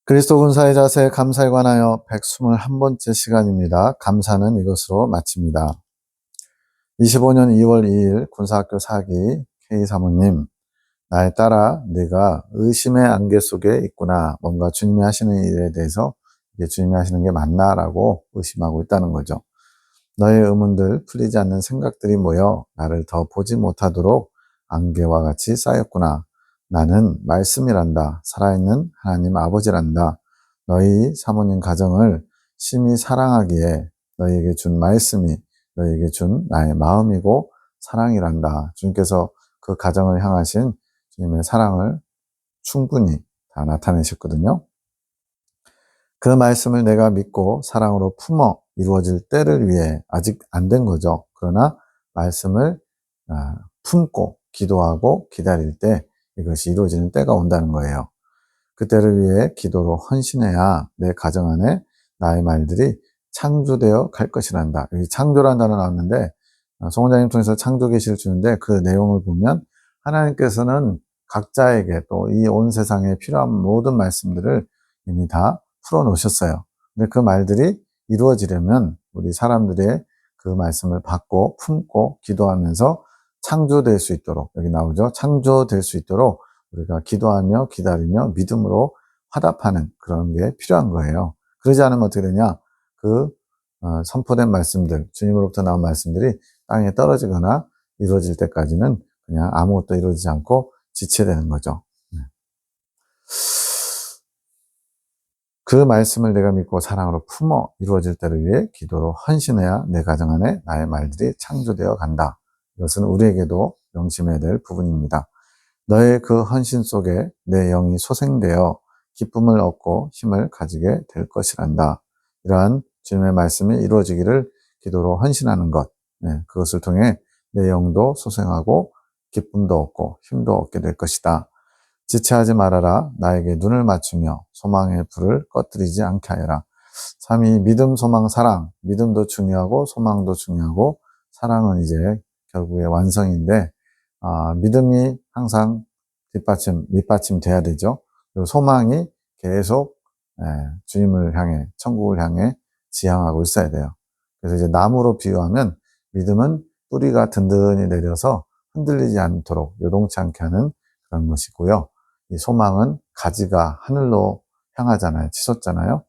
그리스도 군사의 자세 감사에 관하여 121번째 시간입니다. 감사는 이것으로 마칩니다. 25년 2월 2일 군사학교 사기 K 사모님, 나에 따라 네가 의심의 안개 속에 있구나. 뭔가 주님이 하시는 일에 대해서 이게 주님이 하시는 게 맞나라고 의심하고 있다는 거죠. 너의 의문들, 풀리지 않는 생각들이 모여 나를 더 보지 못하도록 안개와 같이 쌓였구나. 나는 말씀이란다. 살아있는 하나님 아버지란다. 너희 사모님 가정을 심히 사랑하기에 너희에게 준 말씀이 너희에게 준 나의 마음이고 사랑이란다. 주님께서 그 가정을 향하신 주님의 사랑을 충분히 다 나타내셨거든요. 그 말씀을 내가 믿고 사랑으로 품어 이루어질 때를 위해 아직 안 된 거죠. 그러나 말씀을 품고 기도하고 기다릴 때 이것이 이루어지는 때가 온다는 거예요. 그때를 위해 기도로 헌신해야 내 가정 안에 나의 말들이 창조되어 갈 것이란다. 여기 창조라는 단어 나왔는데 송 원장님 통해서 창조 계시를 주는데 그 내용을 보면 하나님께서는 각자에게 또 이 온 세상에 필요한 모든 말씀들을 이미 다 풀어놓으셨어요. 근데 그 말들이 이루어지려면 우리 사람들의 그 말씀을 받고 품고 기도하면서 창조될 수 있도록, 여기 나오죠. 창조될 수 있도록 우리가 기도하며 기다리며 믿음으로 화답하는 그런 게 필요한 거예요. 그러지 않으면 어떻게 되냐? 그 선포된 말씀들, 주님으로부터 나온 말씀들이 땅에 떨어지거나 이루어질 때까지는 그냥 아무것도 이루어지지 않고 지체되는 거죠. 그 말씀을 내가 믿고 사랑으로 품어 이루어질 때를 위해 기도로 헌신해야 내 가정 안에 나의 말들이 창조되어 간다. 이것은 우리에게도 명심해야 될 부분입니다. 너의 그 헌신 속에 내 영이 소생되어 기쁨을 얻고 힘을 가지게 될 것이란다. 이러한 주님의 말씀이 이루어지기를 기도로 헌신하는 것, 그것을 통해 내 영도 소생하고 기쁨도 얻고 힘도 얻게 될 것이다. 지체하지 말아라. 나에게 눈을 맞추며 소망의 불을 꺼뜨리지 않게 하여라. 참 이 믿음, 소망, 사랑, 믿음도 중요하고 소망도 중요하고 사랑은 이제 결국의 완성인데 믿음이 항상 밑받침 돼야 되죠. 그리고 소망이 계속 주님을 향해, 천국을 향해 지향하고 있어야 돼요. 그래서 이제 나무로 비유하면 믿음은 뿌리가 든든히 내려서 흔들리지 않도록 요동치 않게 하는 그런 것이고요. 이 소망은 가지가 하늘로 향하잖아요. 치솟잖아요.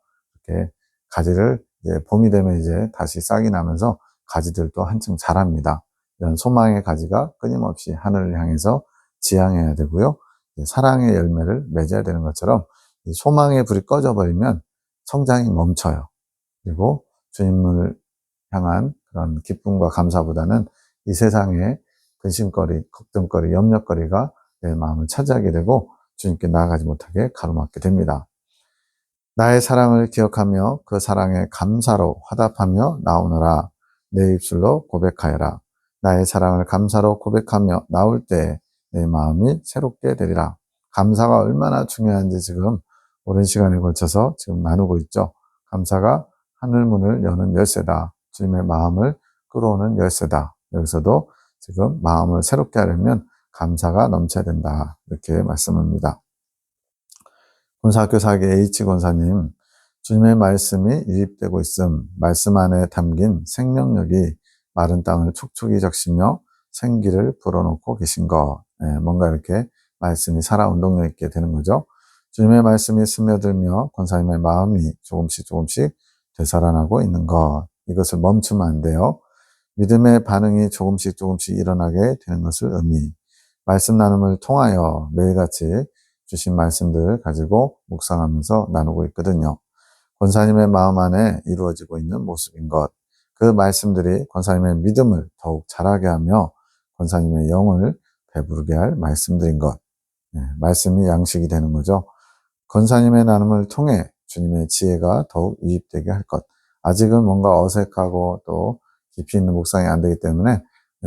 이렇게 가지를 이제 봄이 되면 이제 다시 싹이 나면서 가지들도 한층 자랍니다. 이런 소망의 가지가 끊임없이 하늘을 향해서 지향해야 되고요. 사랑의 열매를 맺어야 되는 것처럼 이 소망의 불이 꺼져버리면 성장이 멈춰요. 그리고 주님을 향한 그런 기쁨과 감사보다는 이 세상의 근심거리, 걱정거리, 염려거리가 내 마음을 차지하게 되고 주님께 나아가지 못하게 가로막게 됩니다. 나의 사랑을 기억하며 그 사랑에 감사로 화답하며 나오너라. 내 입술로 고백하여라. 나의 사랑을 감사로 고백하며 나올 때 내 마음이 새롭게 되리라. 감사가 얼마나 중요한지 지금 오랜 시간에 걸쳐서 지금 나누고 있죠. 감사가 하늘문을 여는 열쇠다. 주님의 마음을 끌어오는 열쇠다. 여기서도 지금 마음을 새롭게 하려면 감사가 넘쳐야 된다. 이렇게 말씀합니다. 군사학교 사기 H권사님, 주님의 말씀이 유입되고 있음, 말씀 안에 담긴 생명력이 마른 땅을 촉촉이 적시며 생기를 불어넣고 계신 것. 뭔가 이렇게 말씀이 살아 운동력 있게 되는 거죠. 주님의 말씀이 스며들며 권사님의 마음이 조금씩 되살아나고 있는 것. 이것을 멈추면 안 돼요. 믿음의 반응이 조금씩 일어나게 되는 것을 말씀 나눔을 통하여 매일같이 주신 말씀들 가지고 묵상하면서 나누고 있거든요. 권사님의 마음 안에 이루어지고 있는 모습인 것. 그 말씀들이 권사님의 믿음을 더욱 자라게 하며 권사님의 영을 배부르게 할 말씀들인 것. 말씀이 양식이 되는 거죠. 권사님의 나눔을 통해 주님의 지혜가 더욱 유입되게 할 것. 아직은 뭔가 어색하고 또 깊이 있는 묵상이 안 되기 때문에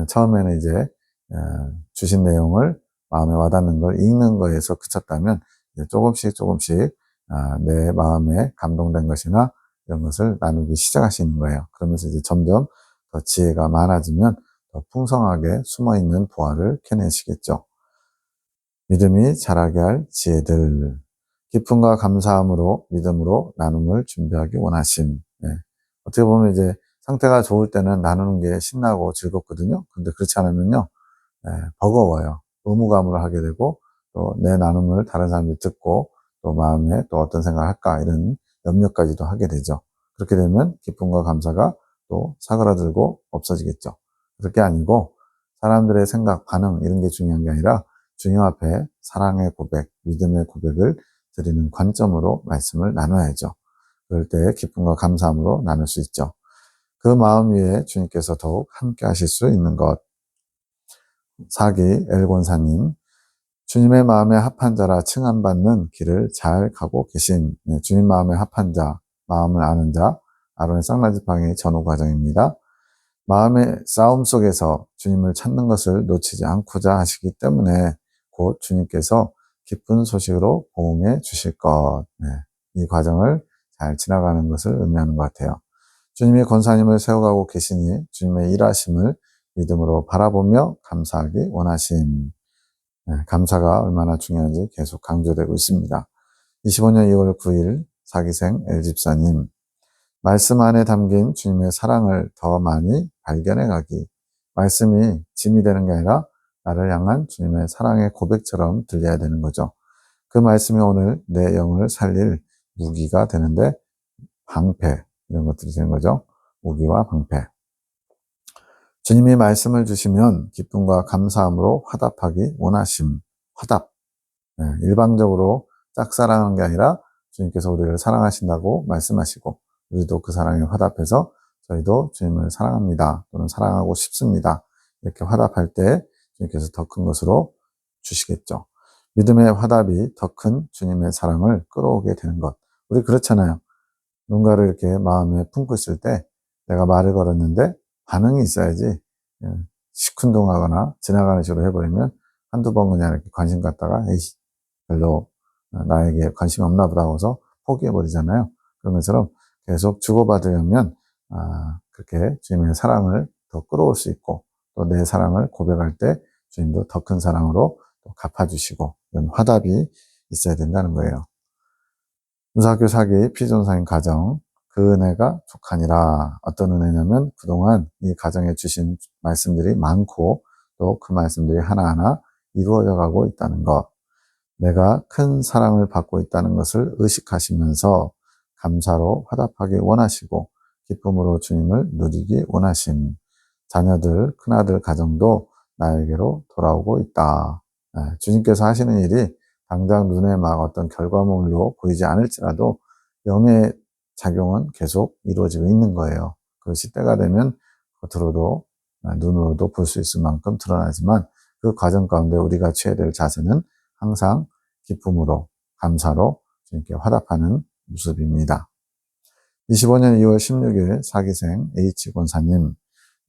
처음에는 이제 주신 내용을 마음에 와닿는 걸 읽는 거에서 그쳤다면 조금씩 내 마음에 감동된 것이나 이런 것을 나누기 시작하시는 거예요. 그러면서 이제 점점 더 지혜가 많아지면 더 풍성하게 숨어있는 보화를 캐내시겠죠. 믿음이 자라게 할 지혜들. 기쁨과 감사함으로 믿음으로 나눔을 준비하기 원하심. 예. 어떻게 보면 이제 상태가 좋을 때는 나누는 게 신나고 즐겁거든요. 근데 그렇지 않으면요, 예, 버거워요. 의무감으로 하게 되고, 또 내 나눔을 다른 사람들이 듣고, 또 마음에 또 어떤 생각을 할까, 이런 염려까지도 하게 되죠. 그렇게 되면 기쁨과 감사가 또 사그라들고 없어지겠죠. 그렇게 아니고, 사람들의 생각, 반응, 이런 게 중요한 게 아니라, 주님 앞에 사랑의 고백, 믿음의 고백을 드리는 관점으로 말씀을 나눠야죠. 그럴 때 기쁨과 감사함으로 나눌 수 있죠. 그 마음 위에 주님께서 더욱 함께 하실 수 있는 것. 사기 엘곤사님, 주님의 마음에 합한 자라 칭함받는 길을 잘 가고 계신, 네, 주님 마음에 합한 자, 마음을 아는 자, 아론의 쌍라지팡이 전후 과정입니다. 마음의 싸움 속에서 주님을 찾는 것을 놓치지 않고자 하시기 때문에 곧 주님께서 기쁜 소식으로 보응해 주실 것. 네, 이 과정을 잘 지나가는 것을 의미하는 것 같아요. 주님이 권사님을 세워가고 계시니 주님의 일하심을 믿음으로 바라보며 감사하기 원하심. 네, 감사가 얼마나 중요한지 계속 강조되고 있습니다. 25년 2월 9일 사기생 엘집사님, 말씀 안에 담긴 주님의 사랑을 더 많이 발견해 가기. 말씀이 짐이 되는 게 아니라 나를 향한 주님의 사랑의 고백처럼 들려야 되는 거죠. 그 말씀이 오늘 내 영을 살릴 무기가 되는데, 방패, 이런 것들이 되는 거죠. 무기와 방패. 주님이 말씀을 주시면 기쁨과 감사함으로 화답하기 원하심. 화답. 네, 일방적으로 짝사랑하는 게 아니라 주님께서 우리를 사랑하신다고 말씀하시고, 우리도 그 사랑에 화답해서 저희도 주님을 사랑합니다, 또는 사랑하고 싶습니다, 이렇게 화답할 때 주님께서 더 큰 것으로 주시겠죠. 믿음의 화답이 더 큰 주님의 사랑을 끌어오게 되는 것. 우리 그렇잖아요. 누군가를 이렇게 마음에 품고 있을 때 내가 말을 걸었는데 반응이 있어야지, 예, 시큰둥하거나 지나가는 식으로 해버리면 한두 번 그냥 이렇게 관심 갖다가 에이, 별로 나에게 관심이 없나 보다 하고서 포기해버리잖아요. 그런 것처럼 계속 주고받으려면 그렇게 주님의 사랑을 더 끌어올 수 있고, 또 내 사랑을 고백할 때 주님도 더 큰 사랑으로 또 갚아주시고, 이런 화답이 있어야 된다는 거예요. 문사학교 사기 피존사인 가정, 그 은혜가 족하니라. 어떤 은혜냐면 그동안 이 가정에 주신 말씀들이 많고, 또 그 말씀들이 하나하나 이루어져 가고 있다는 것, 내가 큰 사랑을 받고 있다는 것을 의식하시면서 감사로 화답하기 원하시고 기쁨으로 주님을 누리기 원하심. 자녀들, 큰아들 가정도 나에게로 돌아오고 있다. 주님께서 하시는 일이 당장 눈에 막 어떤 결과물로 보이지 않을지라도 영의 작용은 계속 이루어지고 있는 거예요. 그것이 때가 되면 겉으로도 눈으로도 볼 수 있을 만큼 드러나지만, 그 과정 가운데 우리가 취해야 될 자세는 항상 기쁨으로, 감사로 주님께 화답하는 모습입니다. 25년 2월 16일 사기생 H권사님,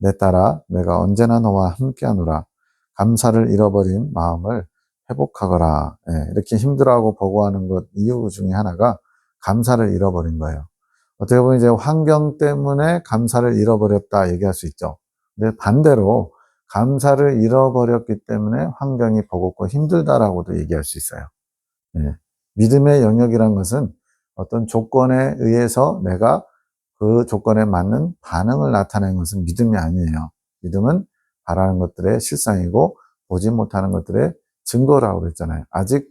내 딸아 내가 언제나 너와 함께하노라. 감사를 잃어버린 마음을 회복하거라. 이렇게 힘들어하고 버거워하는 것 이유 중에 하나가 감사를 잃어버린 거예요. 어떻게 보면 이제 환경 때문에 감사를 잃어버렸다 얘기할 수 있죠. 근데 반대로 감사를 잃어버렸기 때문에 환경이 버겁고 힘들다라고도 얘기할 수 있어요. 믿음의 영역이란 것은 어떤 조건에 의해서 내가 그 조건에 맞는 반응을 나타내는 것은 믿음이 아니에요. 믿음은 바라는 것들의 실상이고 보지 못하는 것들의 증거라고 그랬잖아요. 아직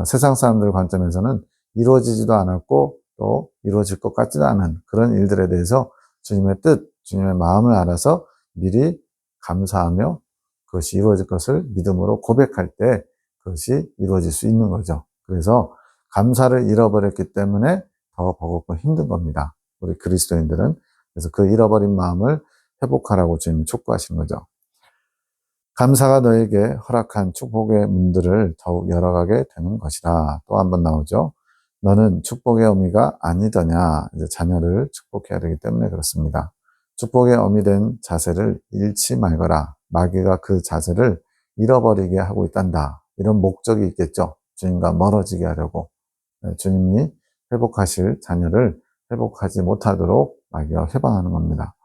세상 사람들 관점에서는 이루어지지도 않았고 또 이루어질 것 같지도 않은 그런 일들에 대해서 주님의 뜻, 주님의 마음을 알아서 미리 감사하며 그것이 이루어질 것을 믿음으로 고백할 때 그것이 이루어질 수 있는 거죠. 그래서 감사를 잃어버렸기 때문에 더 버겁고 힘든 겁니다, 우리 그리스도인들은. 그래서 그 잃어버린 마음을 회복하라고 주님이 촉구하시는 거죠. 감사가 너에게 허락한 축복의 문들을 더욱 열어가게 되는 것이다. 또 한 번 나오죠. 너는 축복의 어미가 아니더냐. 이제 자녀를 축복해야 되기 때문에 그렇습니다. 축복의 어미 된 자세를 잃지 말거라. 마귀가 그 자세를 잃어버리게 하고 있단다. 이런 목적이 있겠죠. 주님과 멀어지게 하려고. 주님이 회복하실 자녀를 회복하지 못하도록 마귀가 회방하는 겁니다.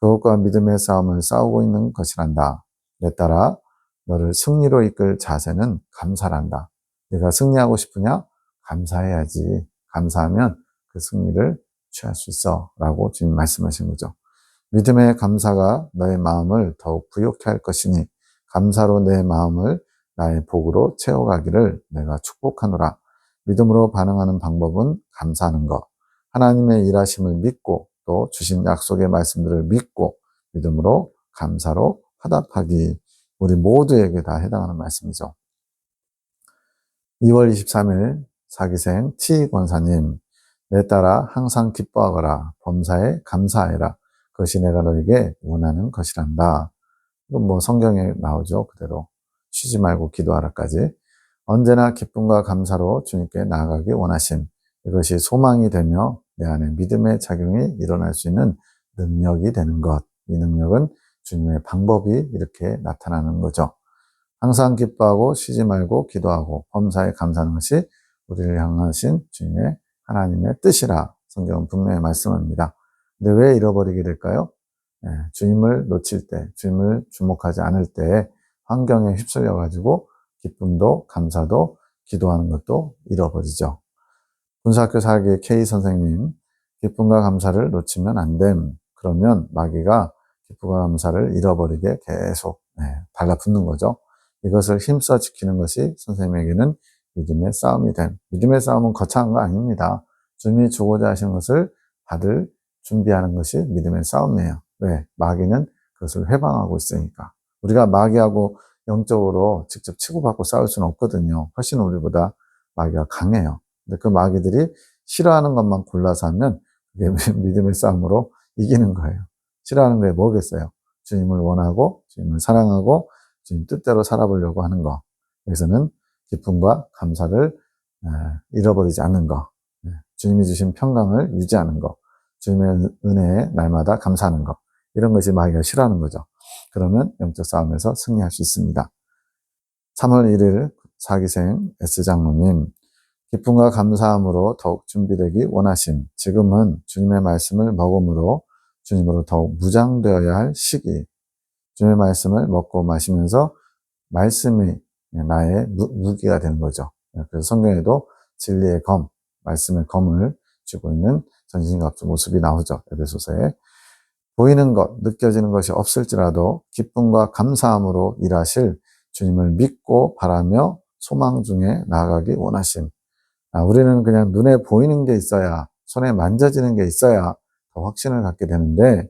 그것과 믿음의 싸움을 싸우고 있는 것이란다. 내 딸아, 너를 승리로 이끌 자세는 감사란다. 네가 승리하고 싶으냐? 감사해야지. 감사하면 그 승리를 취할 수 있어. 라고 주님 말씀하신 거죠. 믿음의 감사가 너의 마음을 더욱 부욕해 할 것이니 감사로 내 마음을 나의 복으로 채워가기를 내가 축복하노라. 믿음으로 반응하는 방법은 감사하는 것. 하나님의 일하심을 믿고 또 주신 약속의 말씀들을 믿고 믿음으로 감사로 화답하기. 우리 모두에게 다 해당하는 말씀이죠. 2월 23일 사기생 T 권사님, 내 딸아 항상 기뻐하거라. 범사에 감사해라. 그것이 내가 너에게 원하는 것이란다. 이건 뭐 성경에 나오죠. 그대로. 쉬지 말고 기도하라까지. 언제나 기쁨과 감사로 주님께 나아가기 원하심. 이것이 소망이 되며 내 안에 믿음의 작용이 일어날 수 있는 능력이 되는 것. 이 능력은 주님의 방법이 이렇게 나타나는 거죠. 항상 기뻐하고 쉬지 말고 기도하고 범사에 감사하는 것이 우리를 향하신 주님의 하나님의 뜻이라 성경은 분명히 말씀합니다. 근데 왜 잃어버리게 될까요? 주님을 놓칠 때, 주님을 주목하지 않을 때 환경에 휩쓸려 가지고 기쁨도 감사도 기도하는 것도 잃어버리죠. 군사학교 사기 K 선생님, 기쁨과 감사를 놓치면 안 됨. 그러면 마귀가 기쁨과 감사를 잃어버리게 계속 달라붙는 거죠. 이것을 힘써 지키는 것이 선생님에게는 믿음의 싸움이 됨. 믿음의 싸움은 거창한 거 아닙니다. 주님이 주고자 하시는 것을 받을 준비하는 것이 믿음의 싸움이에요. 왜? 마귀는 그것을 회방하고 있으니까. 우리가 마귀하고 영적으로 직접 치고받고 싸울 수는 없거든요. 훨씬 우리보다 마귀가 강해요. 근데 그 마귀들이 싫어하는 것만 골라서 하면 그게 믿음의 싸움으로 이기는 거예요. 싫어하는 게 뭐겠어요? 주님을 원하고 주님을 사랑하고 주님 뜻대로 살아보려고 하는 거. 여기서는 기쁨과 감사를 잃어버리지 않는 거. 주님이 주신 평강을 유지하는 거. 주님의 은혜에 날마다 감사하는 거. 이런 것이 마귀가 싫어하는 거죠. 그러면 영적 싸움에서 승리할 수 있습니다. 3월 1일 사기생 S장로님, 기쁨과 감사함으로 더욱 준비되기 원하심. 지금은 주님의 말씀을 먹음으로 주님으로 더욱 무장되어야 할 시기. 주님의 말씀을 먹고 마시면서 말씀이 나의 무기가 되는 거죠. 그래서 성경에도 진리의 검, 말씀의 검을 쥐고 있는 전신갑주 모습이 나오죠. 에베소서에. 보이는 것, 느껴지는 것이 없을지라도 기쁨과 감사함으로 일하실 주님을 믿고 바라며 소망 중에 나아가기 원하심. 우리는 그냥 눈에 보이는 게 있어야, 손에 만져지는 게 있어야 더 확신을 갖게 되는데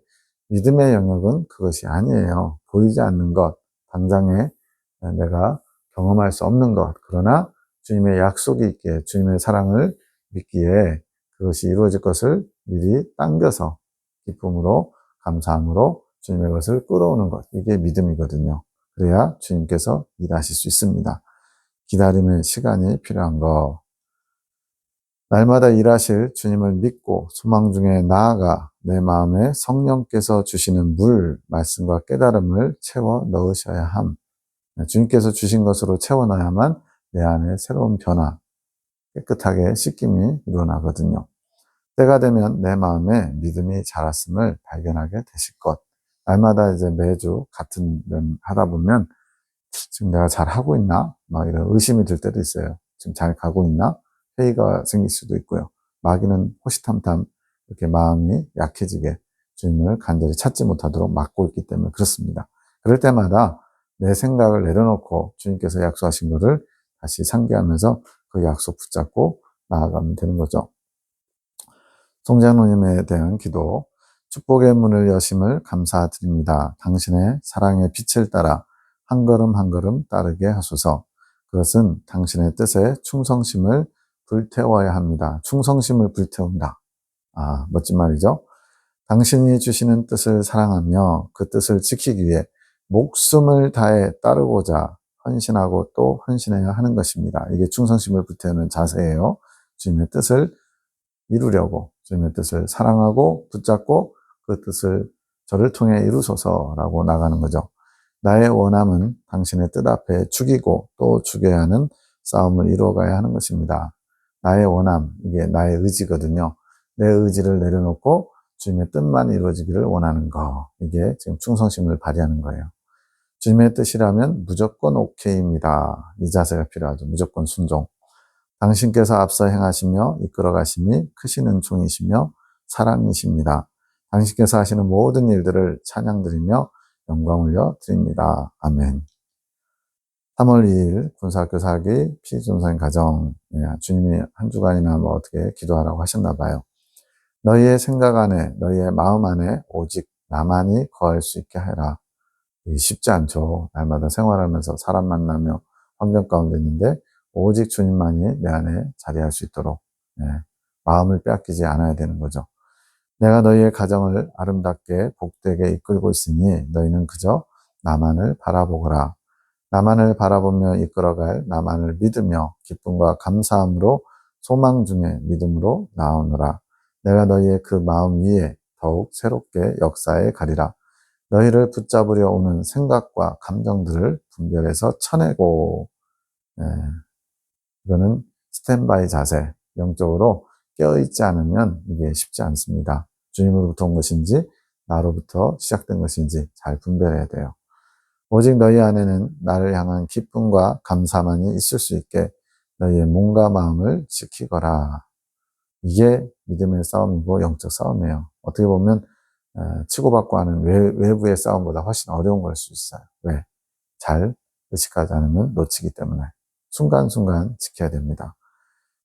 믿음의 영역은 그것이 아니에요. 보이지 않는 것, 당장에 내가 경험할 수 없는 것. 그러나 주님의 약속이 있기에, 주님의 사랑을 믿기에 그것이 이루어질 것을 미리 당겨서 기쁨으로, 감사함으로 주님의 것을 끌어오는 것. 이게 믿음이거든요. 그래야 주님께서 일하실 수 있습니다. 기다림의 시간이 필요한 거. 날마다 일하실 주님을 믿고 소망 중에 나아가 내 마음에 성령께서 주시는 물, 말씀과 깨달음을 채워 넣으셔야 함. 주님께서 주신 것으로 채워 넣어야만 내 안에 새로운 변화, 깨끗하게 씻김이 일어나거든요. 때가 되면 내 마음에 믿음이 자랐음을 발견하게 되실 것. 날마다 이제 매주 같은 면 하다 보면 지금 내가 잘 하고 있나? 막 이런 의심이 들 때도 있어요. 지금 잘 가고 있나? 회의가 생길 수도 있고요. 마귀는 호시탐탐 이렇게 마음이 약해지게 주님을 간절히 찾지 못하도록 막고 있기 때문에 그렇습니다. 그럴 때마다 내 생각을 내려놓고 주님께서 약속하신 것을 다시 상기하면서 그 약속 붙잡고 나아가면 되는 거죠. 송장로님에 대한 기도. 축복의 문을 여심을 감사드립니다. 당신의 사랑의 빛을 따라 한 걸음 한 걸음 따르게 하소서. 그것은 당신의 뜻에 충성심을 불태워야 합니다. 충성심을 불태운다. 멋진 말이죠. 당신이 주시는 뜻을 사랑하며 그 뜻을 지키기 위해 목숨을 다해 따르고자 헌신하고 또 헌신해야 하는 것입니다. 이게 충성심을 불태우는 자세예요. 주님의 뜻을 이루려고, 주님의 뜻을 사랑하고 붙잡고 그 뜻을 저를 통해 이루소서라고 나가는 거죠. 나의 원함은 당신의 뜻 앞에 죽이고 또 죽여야 하는 싸움을 이루어가야 하는 것입니다. 나의 원함, 이게 나의 의지거든요. 내 의지를 내려놓고 주님의 뜻만 이루어지기를 원하는 거. 이게 지금 충성심을 발휘하는 거예요. 주님의 뜻이라면 무조건 오케이입니다. 이 자세가 필요하죠. 무조건 순종. 당신께서 앞서 행하시며 이끌어 가심이 크시는 종이시며 사랑이십니다. 당신께서 하시는 모든 일들을 찬양드리며 영광 올려 드립니다. 아멘. 3월 2일 군사학교 살기 피준선 가정. 주님이 한 주간이나 어떻게 기도하라고 하셨나 봐요. 너희의 생각 안에 너희의 마음 안에 오직 나만이 거할 수 있게 하라. 쉽지 않죠. 날마다 생활하면서 사람 만나며 환경 가운데 있는데 오직 주님만이 내 안에 자리할 수 있도록 마음을 빼앗기지 않아야 되는 거죠. 내가 너희의 가정을 아름답게 복되게 이끌고 있으니 너희는 그저 나만을 바라보거라. 나만을 바라보며 이끌어갈 나만을 믿으며 기쁨과 감사함으로 소망 중에 믿음으로 나오노라. 내가 너희의 그 마음 위에 더욱 새롭게 역사에 가리라. 너희를 붙잡으려 오는 생각과 감정들을 분별해서 쳐내고, 예, 이거는 스탠바이 자세, 영적으로 깨어있지 않으면 이게 쉽지 않습니다. 주님으로부터 온 것인지 나로부터 시작된 것인지 잘 분별해야 돼요. 오직 너희 안에는 나를 향한 기쁨과 감사만이 있을 수 있게 너희의 몸과 마음을 지키거라. 이게 믿음의 싸움이고 영적 싸움이에요. 어떻게 보면 치고받고 하는 외부의 싸움보다 훨씬 어려운 걸 수 있어요. 왜? 잘 의식하지 않으면 놓치기 때문에 순간순간 지켜야 됩니다.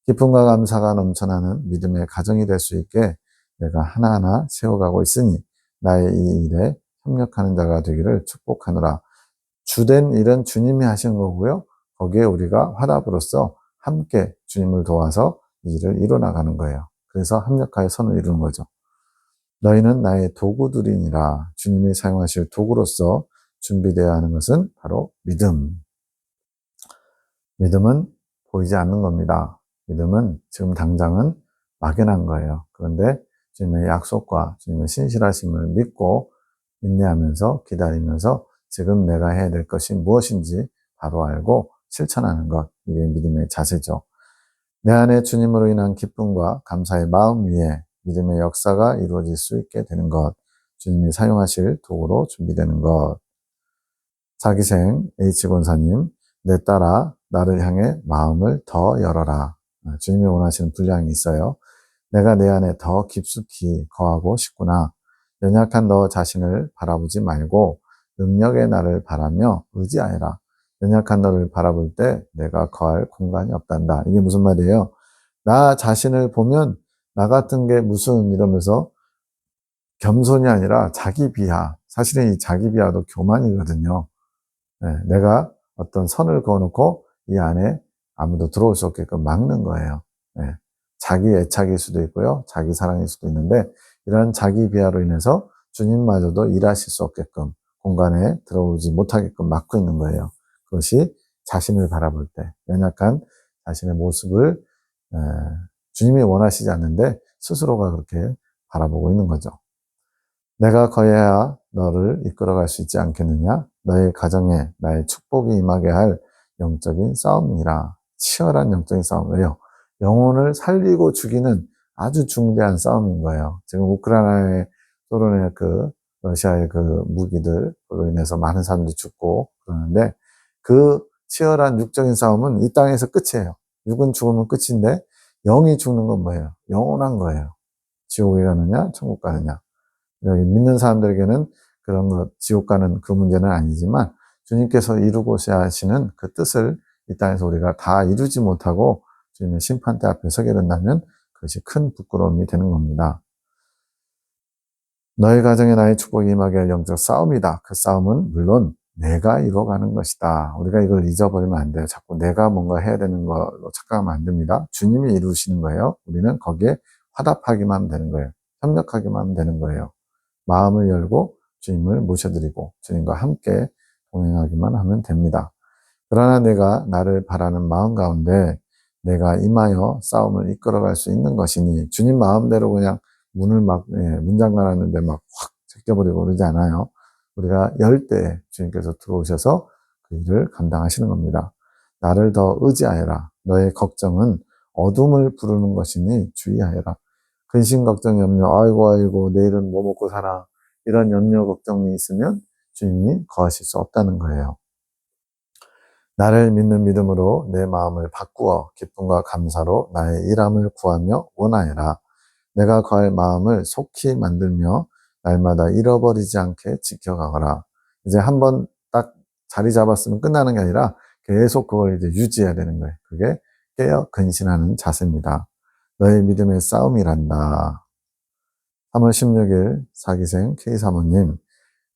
기쁨과 감사가 넘쳐나는 믿음의 가정이 될 수 있게 내가 하나하나 세워가고 있으니 나의 이 일에 협력하는 자가 되기를 축복하노라. 주된 일은 주님이 하시는 거고요. 거기에 우리가 화답으로서 함께 주님을 도와서 이 일을 이뤄나가는 거예요. 그래서 합력하여 선을 이루는 거죠. 너희는 나의 도구들이니라. 주님이 사용하실 도구로서 준비되어야 하는 것은 바로 믿음. 믿음은 보이지 않는 겁니다. 믿음은 지금 당장은 막연한 거예요. 그런데 주님의 약속과 주님의 신실하심을 믿고 인내하면서 기다리면서 지금 내가 해야 될 것이 무엇인지 바로 알고 실천하는 것. 이게 믿음의 자세죠. 내 안에 주님으로 인한 기쁨과 감사의 마음 위에 믿음의 역사가 이루어질 수 있게 되는 것. 주님이 사용하실 도구로 준비되는 것. 자기생 H권사님, 내 딸아 나를 향해 마음을 더 열어라. 주님이 원하시는 분량이 있어요. 내가 내 안에 더 깊숙이 거하고 싶구나. 연약한 너 자신을 바라보지 말고 능력의 나를 바라며 의지하여라. 연약한 너를 바라볼 때 내가 거할 공간이 없단다. 이게 무슨 말이에요? 나 자신을 보면 나 같은 게 무슨 이러면서 겸손이 아니라 자기 비하. 사실은 이 자기 비하도 교만이거든요. 내가 어떤 선을 그어놓고 이 안에 아무도 들어올 수 없게끔 막는 거예요. 자기 애착일 수도 있고요. 자기 사랑일 수도 있는데 이런 자기 비하로 인해서 주님마저도 일하실 수 없게끔 공간에 들어오지 못하게끔 막고 있는 거예요. 그것이 자신을 바라볼 때 연약한 자신의 모습을 주님이 원하시지 않는데 스스로가 그렇게 바라보고 있는 거죠. 내가 거해야 너를 이끌어갈 수 있지 않겠느냐? 너의 가정에 나의 축복이 임하게 할 영적인 싸움이라. 치열한 영적인 싸움. 왜요? 영혼을 살리고 죽이는 아주 중대한 싸움인 거예요. 지금 우크라이나의 소련의 러시아의 무기들로 인해서 많은 사람들이 죽고 그러는데 그 치열한 육적인 싸움은 이 땅에서 끝이에요. 육은 죽으면 끝인데 영이 죽는 건 뭐예요? 영원한 거예요. 지옥에 가느냐, 천국 가느냐. 여기 믿는 사람들에게는 그런 지옥 가는 그 문제는 아니지만 주님께서 이루고자 하시는 그 뜻을 이 땅에서 우리가 다 이루지 못하고 주님의 심판대 앞에 서게 된다면 그것이 큰 부끄러움이 되는 겁니다. 너희 가정에 나의 축복이 임하게 할 영적 싸움이다. 그 싸움은 물론 내가 이루어가는 것이다. 우리가 이걸 잊어버리면 안 돼요. 자꾸 내가 뭔가 해야 되는 걸로 착각하면 안 됩니다. 주님이 이루시는 거예요. 우리는 거기에 화답하기만 하면 되는 거예요. 협력하기만 하면 되는 거예요. 마음을 열고 주님을 모셔드리고 주님과 함께 동행하기만 하면 됩니다. 그러나 내가 나를 바라는 마음 가운데 내가 임하여 싸움을 이끌어갈 수 있는 것이니 주님 마음대로 그냥 문을 문 잠가놨는데 막 확 제껴버리고 그러지 않아요. 우리가 열 때 주님께서 들어오셔서 그 일을 감당하시는 겁니다. 나를 더 의지하여라. 너의 걱정은 어둠을 부르는 것이니 주의하여라. 근심, 걱정, 염려, 아이고, 내일은 뭐 먹고 살아. 이런 염려, 걱정이 있으면 주님이 거하실 수 없다는 거예요. 나를 믿는 믿음으로 내 마음을 바꾸어 기쁨과 감사로 나의 일함을 구하며 원하여라. 내가 구할 마음을 속히 만들며 날마다 잃어버리지 않게 지켜가거라. 이제 한번 딱 자리 잡았으면 끝나는 게 아니라 계속 그걸 이제 유지해야 되는 거예요. 그게 깨어 근신하는 자세입니다. 너의 믿음의 싸움이란다. 3월 16일 사기생 K사모님,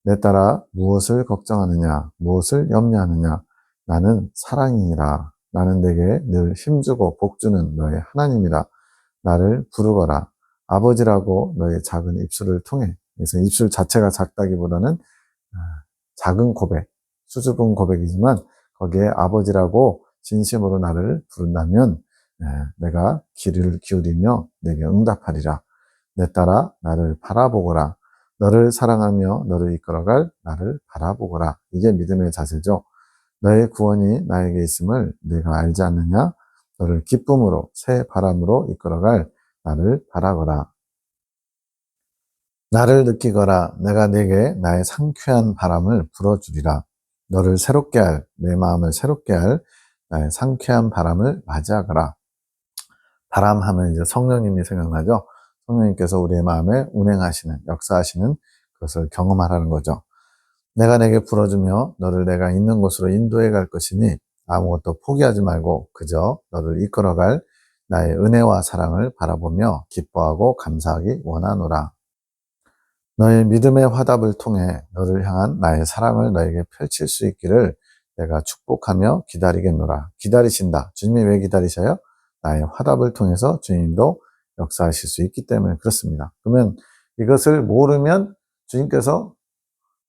내 딸아 무엇을 걱정하느냐, 무엇을 염려하느냐, 나는 사랑이니라. 나는 내게 늘 힘주고 복주는 너의 하나님이라. 나를 부르거라. 아버지라고 너의 작은 입술을 통해. 그래서 입술 자체가 작다기보다는 작은 고백, 수줍은 고백이지만 거기에 아버지라고 진심으로 나를 부른다면 내가 귀를 기울이며 내게 응답하리라. 내 딸아 나를 바라보거라. 너를 사랑하며 너를 이끌어갈 나를 바라보거라. 이게 믿음의 자세죠. 너의 구원이 나에게 있음을 내가 알지 않느냐? 너를 기쁨으로 새 바람으로 이끌어갈 나를 바라거라. 나를 느끼거라. 내가 내게 나의 상쾌한 바람을 불어주리라. 너를 새롭게 할, 내 마음을 새롭게 할 나의 상쾌한 바람을 맞이하거라. 바람 하면 이제 성령님이 생각나죠? 성령님께서 우리의 마음에 운행하시는, 역사하시는 그것을 경험하라는 거죠. 내가 내게 불어주며 너를 내가 있는 곳으로 인도해 갈 것이니 아무것도 포기하지 말고 그저 너를 이끌어갈 나의 은혜와 사랑을 바라보며 기뻐하고 감사하기 원하노라. 너의 믿음의 화답을 통해 너를 향한 나의 사랑을 너에게 펼칠 수 있기를 내가 축복하며 기다리겠노라. 기다리신다. 주님이 왜 기다리셔요? 나의 화답을 통해서 주님도 역사하실 수 있기 때문에 그렇습니다. 그러면 이것을 모르면 주님께서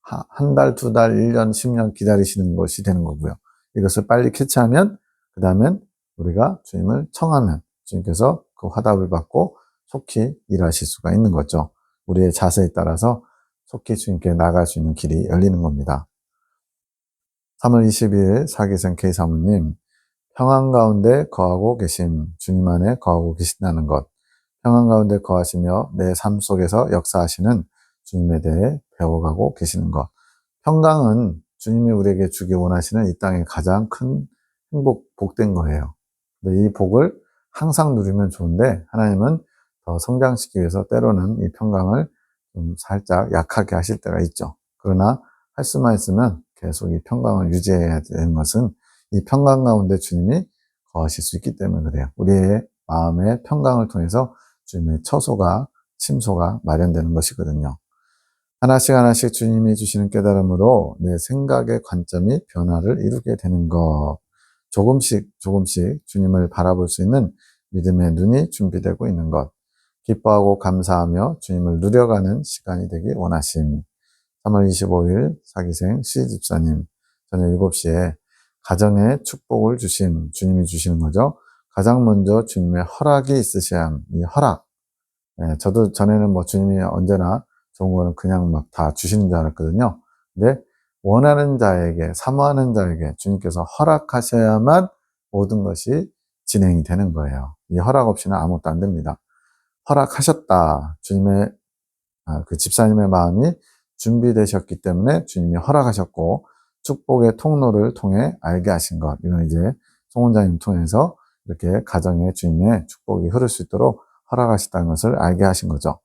한 달, 두 달, 1년, 10년 기다리시는 것이 되는 거고요. 이것을 빨리 캐치하면 그 다음엔 우리가 주님을 청하면 주님께서 그 화답을 받고 속히 일하실 수가 있는 거죠. 우리의 자세에 따라서 속히 주님께 나갈 수 있는 길이 열리는 겁니다. 3월 22일 사기생 K사모님, 평안 가운데 거하고 계심, 주님 안에 거하고 계신다는 것, 평안 가운데 거하시며 내 삶 속에서 역사하시는 주님에 대해 배워가고 계시는 것. 평강은 주님이 우리에게 주기 원하시는 이 땅의 가장 큰 행복, 복된 거예요. 근데 이 복을 항상 누리면 좋은데 하나님은 더 성장시키기 위해서 때로는 이 평강을 좀 살짝 약하게 하실 때가 있죠. 그러나 할 수만 있으면 계속 이 평강을 유지해야 되는 것은 이 평강 가운데 주님이 거하실 수 있기 때문에 그래요. 우리의 마음의 평강을 통해서 주님의 처소가, 침소가 마련되는 것이거든요. 하나씩 하나씩 주님이 주시는 깨달음으로 내 생각의 관점이 변화를 이루게 되는 것. 조금씩 조금씩 주님을 바라볼 수 있는 믿음의 눈이 준비되고 있는 것. 기뻐하고 감사하며 주님을 누려가는 시간이 되기 원하심. 3월 25일 사기생 시집사님, 저녁 7시에 가정에 축복을 주심, 주님이 주시는 거죠. 가장 먼저 주님의 허락이 있으셔야 함. 이 허락. 저도 전에는 뭐 주님이 언제나 좋은 거는 그냥 막 다 주시는 줄 알았거든요. 근데 원하는 자에게, 사모하는 자에게 주님께서 허락하셔야만 모든 것이 진행이 되는 거예요. 이 허락 없이는 아무것도 안 됩니다. 허락하셨다. 주님의, 그 집사님의 마음이 준비되셨기 때문에 주님이 허락하셨고, 축복의 통로를 통해 알게 하신 것. 이건 이제 송원장님 통해서 이렇게 가정에 주님의 축복이 흐를 수 있도록 허락하셨다는 것을 알게 하신 거죠.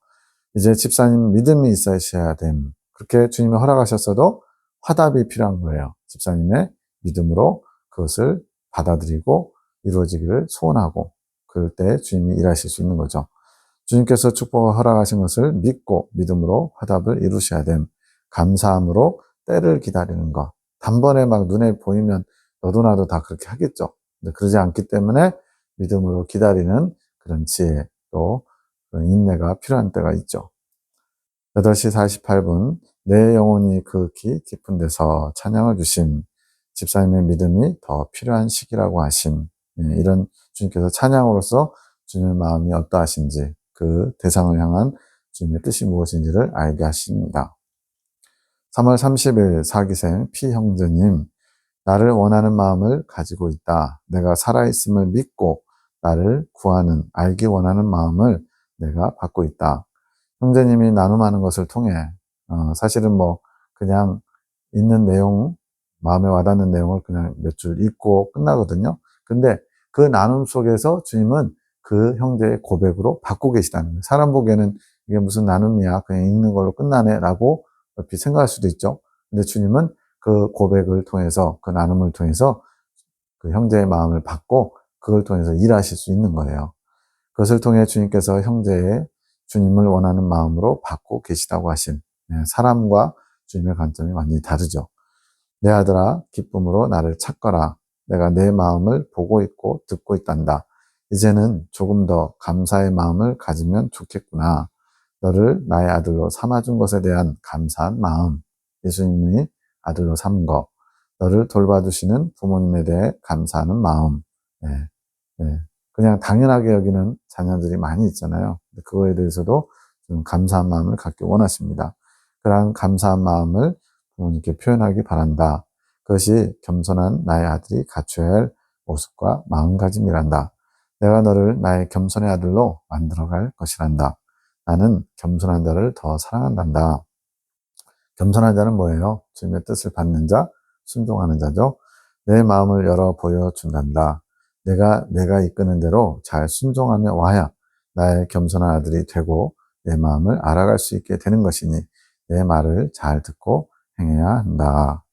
이제 집사님 믿음이 있으셔야 됨. 그렇게 주님이 허락하셨어도 화답이 필요한 거예요. 집사님의 믿음으로 그것을 받아들이고 이루어지기를 소원하고 그럴 때 주님이 일하실 수 있는 거죠. 주님께서 축복을 허락하신 것을 믿고 믿음으로 화답을 이루셔야 됨. 감사함으로 때를 기다리는 것. 단번에 막 눈에 보이면 너도 나도 다 그렇게 하겠죠. 근데 그러지 않기 때문에 믿음으로 기다리는 그런 지혜 또 그런 인내가 필요한 때가 있죠. 8시 48분 내 영혼이 극히 깊은 데서 찬양을 주심. 집사님의 믿음이 더 필요한 시기라고 하심. 이런 주님께서 찬양으로서 주님의 마음이 어떠하신지 그 대상을 향한 주님의 뜻이 무엇인지를 알게 하십니다. 3월 30일 사기생 피형제님, 나를 원하는 마음을 가지고 있다. 내가 살아있음을 믿고 나를 구하는, 알기 원하는 마음을 내가 받고 있다. 형제님이 나눔하는 것을 통해 사실은 뭐 그냥 있는 내용 마음에 와닿는 내용을 그냥 몇 줄 읽고 끝나거든요. 근데 그 나눔 속에서 주님은 그 형제의 고백으로 받고 계시다는 거예요. 사람 보기에는 이게 무슨 나눔이야, 그냥 읽는 걸로 끝나네 라고 높이 생각할 수도 있죠. 근데 주님은 그 고백을 통해서, 그 나눔을 통해서 그 형제의 마음을 받고 그걸 통해서 일하실 수 있는 거예요. 그것을 통해 주님께서 형제의 주님을 원하는 마음으로 받고 계시다고 하신, 사람과 주님의 관점이 완전히 다르죠. 내 아들아 기쁨으로 나를 찾거라. 내가 내 마음을 보고 있고 듣고 있단다. 이제는 조금 더 감사의 마음을 가지면 좋겠구나. 너를 나의 아들로 삼아준 것에 대한 감사한 마음, 예수님이 아들로 삼은 것, 너를 돌봐주시는 부모님에 대해 감사하는 마음, 예, 예. 그냥 당연하게 여기는 자녀들이 많이 있잖아요. 그거에 대해서도 좀 감사한 마음을 갖기 원하십니다. 그러한 감사한 마음을 부모님께 표현하기 바란다. 그것이 겸손한 나의 아들이 갖춰야 할 모습과 마음가짐이란다. 내가 너를 나의 겸손의 아들로 만들어갈 것이란다. 나는 겸손한 자를 더 사랑한단다. 겸손한 자는 뭐예요? 주님의 뜻을 받는 자, 순종하는 자죠. 내 마음을 열어 보여준단다. 내가 이끄는 대로 잘 순종하며 와야 나의 겸손한 아들이 되고 내 마음을 알아갈 수 있게 되는 것이니 내 말을 잘 듣고 행해야 한다.